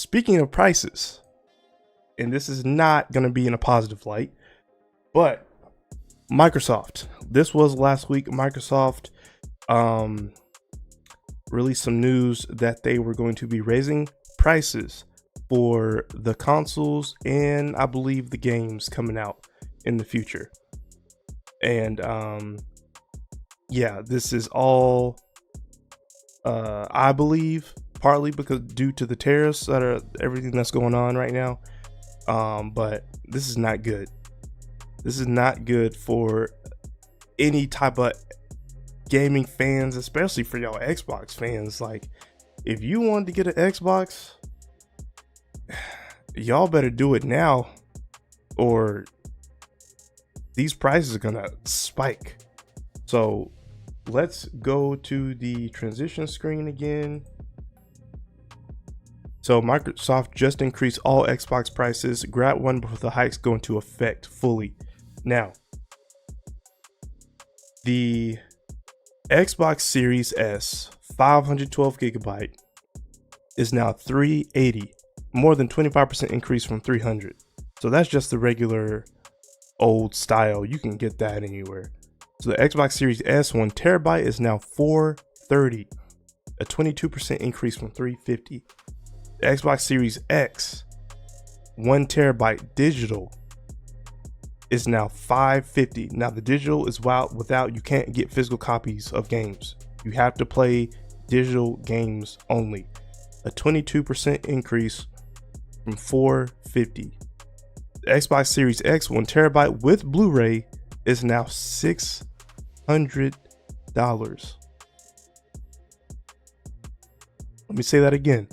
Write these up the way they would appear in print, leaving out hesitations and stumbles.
speaking of prices, and this is not going to be in a positive light, but Microsoft, this was last week, Microsoft released some news that they were going to be raising prices for the consoles and I believe the games coming out in the future. And yeah, this is all I believe partly because due to the tariffs that are everything that's going on right now. But this is not good. This is not good for any type of gaming fans, especially for y'all Xbox fans. Like, if you wanted to get an Xbox, y'all better do it now, or these prices are gonna spike. So let's go to the transition screen again. So Microsoft just increased all Xbox prices. Grab one before the hikes go into effect fully. Now, the Xbox Series S 512 gigabyte is now $380, more than 25% increase from $300. So that's just the regular old style. You can get that anywhere. So the Xbox Series S 1 terabyte is now $430, a 22% increase from $350. The Xbox Series X 1 terabyte digital is now $550. Now the digital is without you can't get physical copies of games. You have to play digital games only. A 22% increase from $450. The Xbox Series X 1 terabyte with Blu-ray is now $600. Let me say that again.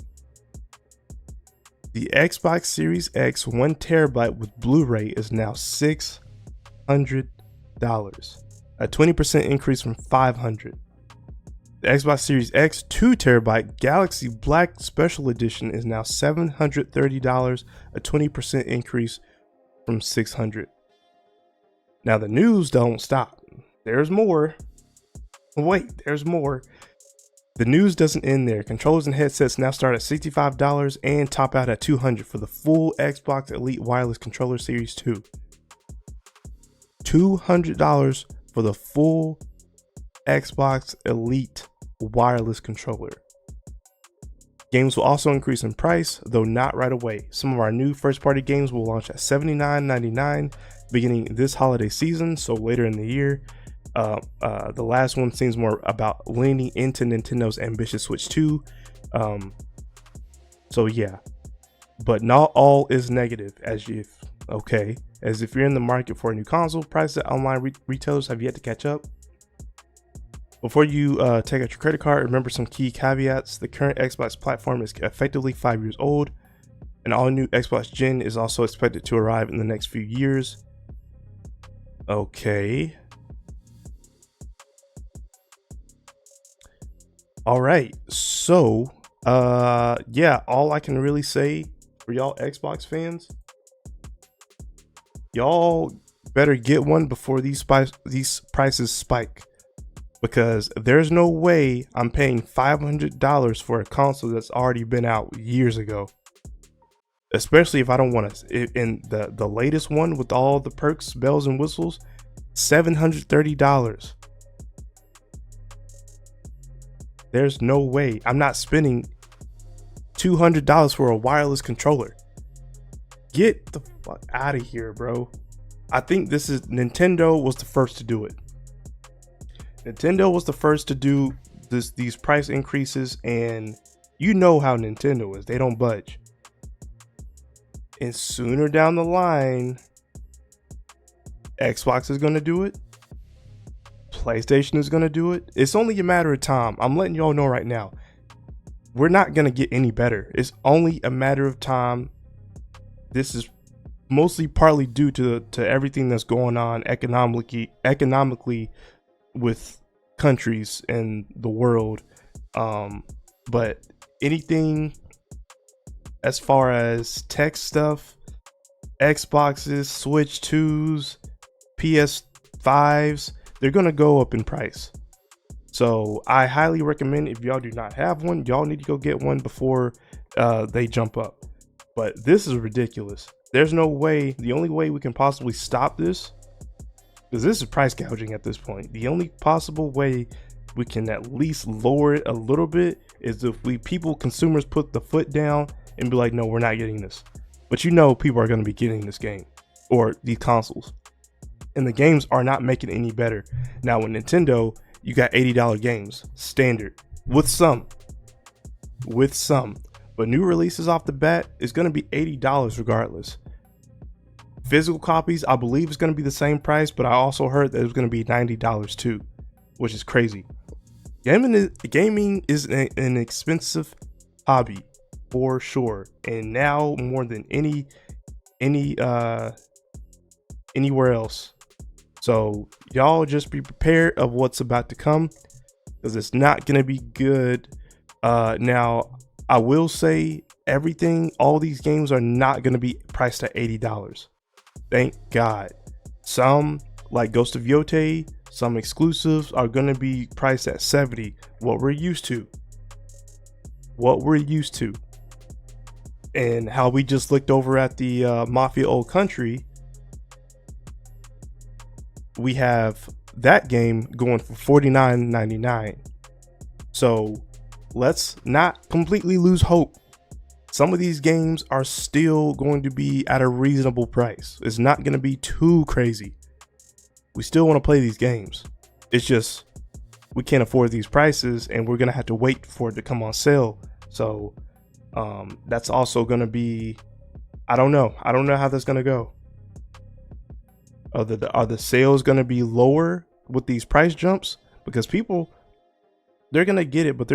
The Xbox Series X 1 terabyte with Blu-ray is now $600, a 20% increase from $500. The Xbox Series X 2 terabyte Galaxy Black Special Edition is now $730, a 20% increase from $600. Now the news don't stop. There's more. Wait, there's more. The news doesn't end there. Controllers and headsets now start at $65 and top out at $200 for the full Xbox Elite Wireless Controller Series 2. $200 for the full Xbox Elite Wireless Controller. Games will also increase in price, though not right away. Some of our new first-party games will launch at $79.99 beginning this holiday season, so later in the year. The last one seems more about leaning into Nintendo's ambitious Switch 2. So yeah, but not all is negative as if you're in the market for a new console. Prices at online retailers have yet to catch up. Before you take out your credit card, remember some key caveats. The current Xbox platform is effectively 5 years old. An all-new Xbox Gen is also expected to arrive in the next few years. Okay. All right, so yeah, all I can really say for y'all Xbox fans, y'all better get one before these prices spike, because there's no way I'm paying $500 for a console that's already been out years ago, especially if I don't want to. In the latest one with all the perks, bells and whistles, $730. There's no way I'm not spending $200 for a wireless controller. Get the fuck out of here, bro. I think Nintendo was the first to do it. Nintendo was the first to do these price increases, and you know how Nintendo is. They don't budge. And sooner down the line, Xbox is going to do it. PlayStation is going to do it. It's only a matter of time. I'm letting y'all know right now. We're not going to get any better. It's only a matter of time. This is mostly partly due to everything that's going on economically with countries and the world. But anything as far as tech stuff, Xboxes, Switch 2s, PS5s, they're going to go up in price. So I highly recommend, if y'all do not have one, y'all need to go get one before they jump up. But this is ridiculous. There's no way. The only way we can possibly stop this, because this is price gouging at this point. The only possible way we can at least lower it a little bit is if consumers put the foot down and be like, no, we're not getting this. But people are going to be getting this game or these consoles, and the games are not making it any better. Now with Nintendo, you got $80 games standard with some, but new releases off the bat is going to be $80 regardless. Physical copies, I believe, is going to be the same price, but I also heard that it was going to be $90 too, which is crazy. Gaming is an expensive hobby for sure, and now more than anywhere else. So y'all just be prepared of what's about to come, because it's not going to be good. Now I will say all these games are not going to be priced at $80. Thank God. Some, like Ghost of Yotei, some exclusives are going to be priced at $70. What we're used to. And how we just looked over at the Mafia Old Country, we have that game going for $49.99. So let's not completely lose hope. Some of these games are still going to be at a reasonable price. It's not going to be too crazy. We still want to play these games. It's just we can't afford these prices, and we're going to have to wait for it to come on sale. So that's also going to be, I don't know how that's going to go. Are the sales going to be lower with these price jumps? Because people, they're going to get it, but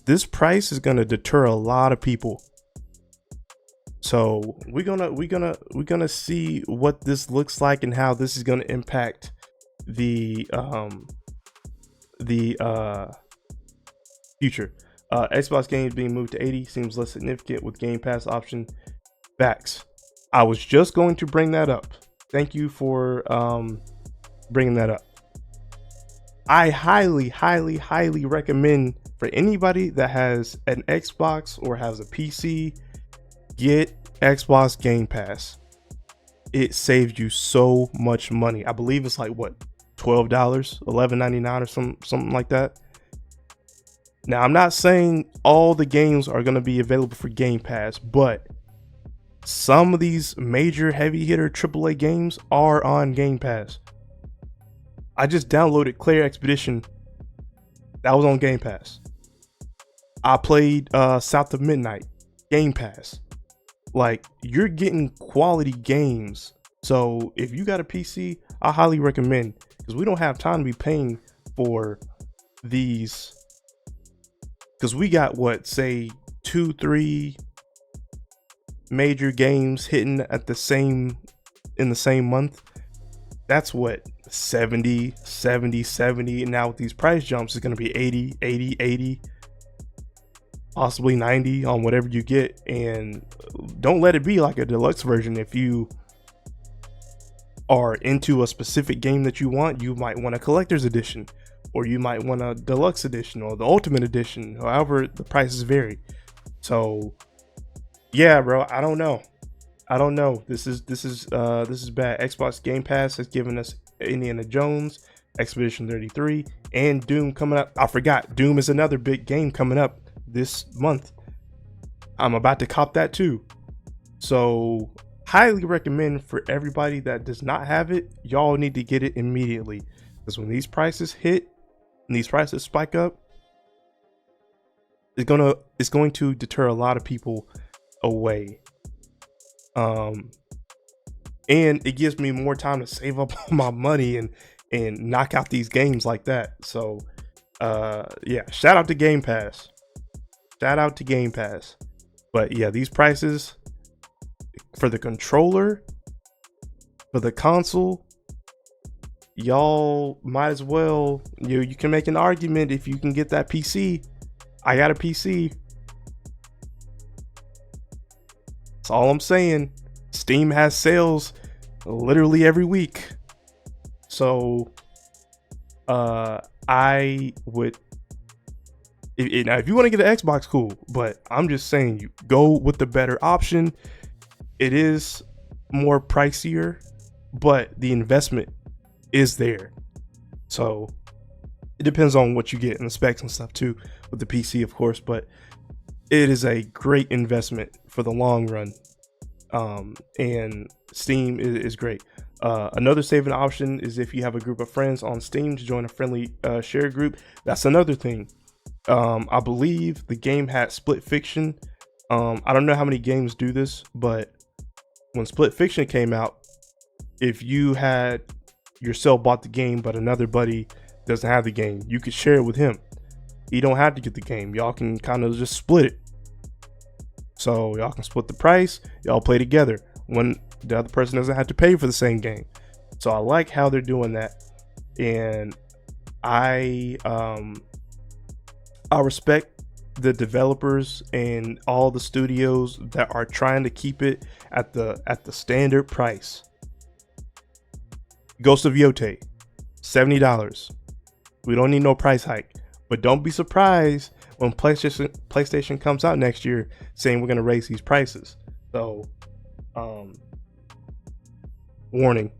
this price is going to deter a lot of people. So we're gonna see what this looks like and how this is going to impact the future. Xbox games being moved to 80 seems less significant with Game Pass option. Facts. I was just going to bring that up. Thank you for bringing that up. I highly recommend for anybody that has an Xbox or has a PC, get Xbox Game Pass. It saves you so much money. I believe it's like what, $12, $11.99 or something like that. Now, I'm not saying all the games are going to be available for Game Pass, but some of these major heavy hitter AAA games are on Game Pass. I just downloaded Claire Expedition. That was on Game Pass. I played South of Midnight. Game Pass. Like, you're getting quality games. So if you got a PC, I highly recommend, because we don't have time to be paying for these, because we got what, say 2-3 major games hitting at in the same month. That's what, 70, and now with these price jumps, it's going to be 80, possibly 90 on whatever you get. And don't let it be like a deluxe version. If you are into a specific game that you might want a collector's edition, or you might want a deluxe edition or the ultimate edition, however the prices vary. So yeah, bro, I don't know. This is bad. Xbox Game Pass has given us Indiana Jones, Expedition 33, and Doom coming up. I forgot, Doom is another big game coming up this month. I'm about to cop that too. So highly recommend for everybody that does not have it. Y'all need to get it immediately, because when these prices hit and these prices spike up, it's going to deter a lot of people away. And it gives me more time to save up all my money and knock out these games like that. So yeah, shout out to Game Pass. But yeah, these prices for the controller, for the console, y'all might as well, you can make an argument if you can get that PC. I got a PC. That's all I'm saying. Steam has sales literally every week. So I would Now, if you want to get an Xbox, cool. But I'm just saying, you go with the better option. It is more pricier, but the investment is there. So it depends on what you get and the specs and stuff too with the PC, of course. But it is a great investment for the long run. And Steam is great. Another saving option is if you have a group of friends on Steam to join a friendly share group. That's another thing. I believe the game had split fiction. I don't know how many games do this, but when split fiction came out, if you had yourself bought the game but another buddy doesn't have the game, you could share it with him. He don't have to get the game. Y'all can kind of just split it. So y'all can split the price, y'all play together when the other person doesn't have to pay for the same game. So I like how they're doing that. And I respect the developers and all the studios that are trying to keep it at the standard price. Ghost of Yote, $70. We don't need no price hike. But don't be surprised when PlayStation comes out next year saying we're going to raise these prices. So warning,